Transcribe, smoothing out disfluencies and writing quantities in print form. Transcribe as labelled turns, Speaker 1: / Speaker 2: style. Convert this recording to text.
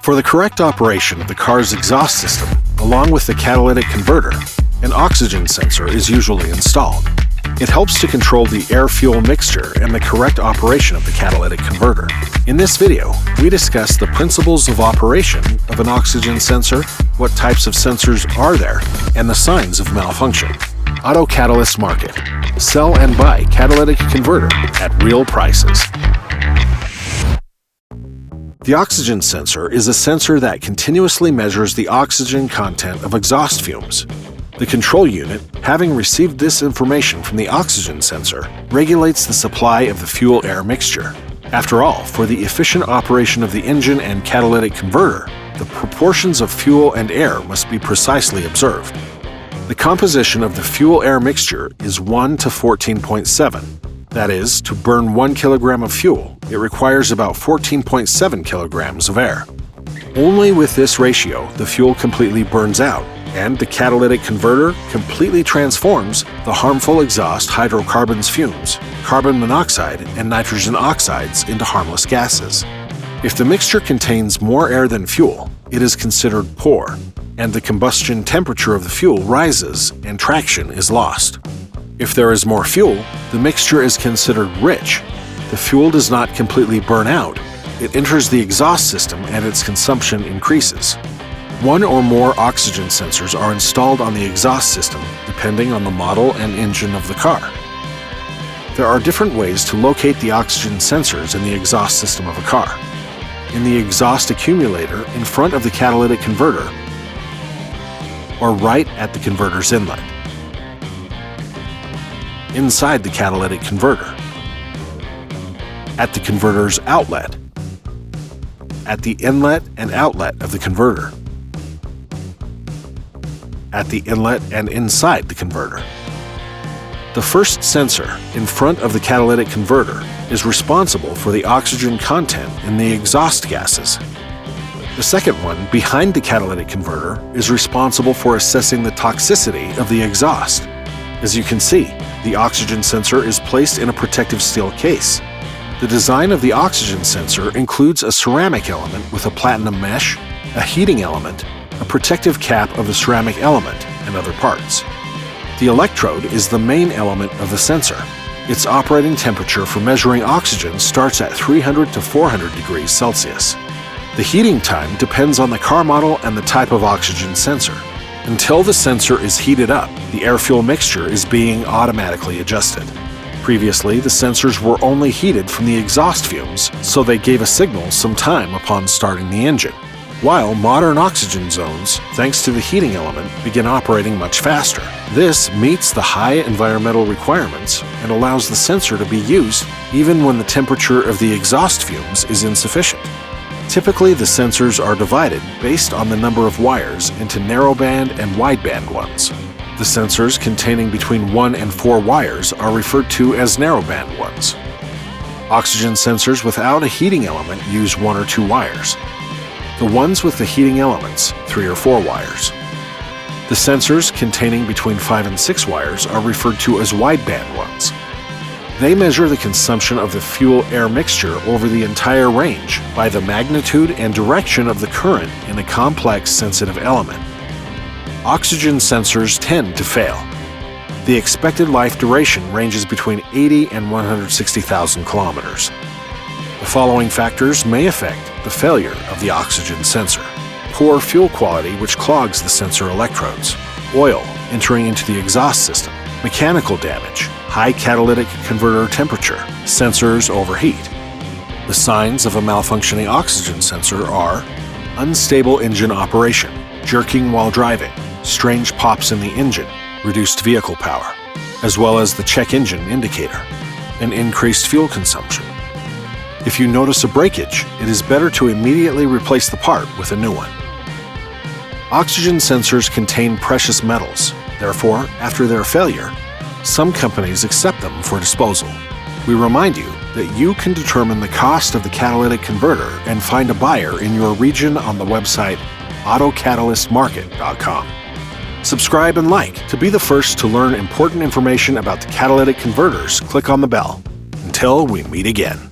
Speaker 1: For the correct operation of the car's exhaust system, along with the catalytic converter, an oxygen sensor is usually installed. It helps to control the air-fuel mixture and the correct operation of the catalytic converter. In this video, we discuss the principles of operation of an oxygen sensor, what types of sensors are there, and the signs of malfunction. Auto Catalyst Market. Sell and buy catalytic converter at real prices. The oxygen sensor is a sensor that continuously measures the oxygen content of exhaust fumes. The control unit, having received this information from the oxygen sensor, regulates the supply of the fuel-air mixture. After all, for the efficient operation of the engine and catalytic converter, the proportions of fuel and air must be precisely observed. The composition of the fuel-air mixture is 1 to 14.7. That is, to burn 1 kilogram of fuel, it requires about 14.7 kilograms of air. Only with this ratio, the fuel completely burns out, and the catalytic converter completely transforms the harmful exhaust hydrocarbons fumes, carbon monoxide, and nitrogen oxides into harmless gases. If the mixture contains more air than fuel, it is considered poor, and the combustion temperature of the fuel rises and traction is lost. If there is more fuel, the mixture is considered rich. The fuel does not completely burn out. It enters the exhaust system and its consumption increases. One or more oxygen sensors are installed on the exhaust system depending on the model and engine of the car. There are different ways to locate the oxygen sensors in the exhaust system of a car. In the exhaust accumulator in front of the catalytic converter, or right at the converter's inlet. Inside the catalytic converter. At the converter's outlet. At the inlet and outlet of the converter. At the inlet and inside the converter. The first sensor in front of the catalytic converter is responsible for the oxygen content in the exhaust gases. The second one, behind the catalytic converter, is responsible for assessing the toxicity of the exhaust. As you can see, the oxygen sensor is placed in a protective steel case. The design of the oxygen sensor includes a ceramic element with a platinum mesh, a heating element, a protective cap of the ceramic element, and other parts. The electrode is the main element of the sensor. Its operating temperature for measuring oxygen starts at 300 to 400 degrees Celsius. The heating time depends on the car model and the type of oxygen sensor. Until the sensor is heated up, the air-fuel mixture is being automatically adjusted. Previously, the sensors were only heated from the exhaust fumes, so they gave a signal some time upon starting the engine. While modern oxygen zones, thanks to the heating element, begin operating much faster. This meets the high environmental requirements and allows the sensor to be used even when the temperature of the exhaust fumes is insufficient. Typically, the sensors are divided based on the number of wires into narrowband and wideband ones. The sensors containing between 1 and 4 wires are referred to as narrowband ones. Oxygen sensors without a heating element use 1 or 2 wires. The ones with the heating elements, 3 or 4 wires. The sensors containing between 5 and 6 wires are referred to as wideband ones. They measure the consumption of the fuel-air mixture over the entire range by the magnitude and direction of the current in a complex sensitive element. Oxygen sensors tend to fail. The expected life duration ranges between 80 and 160,000 kilometers. The following factors may affect the failure of the oxygen sensor. Poor fuel quality, which clogs the sensor electrodes. Oil entering into the exhaust system. Mechanical damage. High catalytic converter temperature. Sensors overheat. The signs of a malfunctioning oxygen sensor are unstable engine operation, jerking while driving, strange pops in the engine, reduced vehicle power, as well as the check engine indicator, and increased fuel consumption. If you notice a breakage, it is better to immediately replace the part with a new one. Oxygen sensors contain precious metals. Therefore, after their failure, some companies accept them for disposal. We remind you that you can determine the cost of the catalytic converter and find a buyer in your region on the website autocatalyst.com. Subscribe and like to be the first to learn important information about the catalytic converters. Click on the bell. Until we meet again.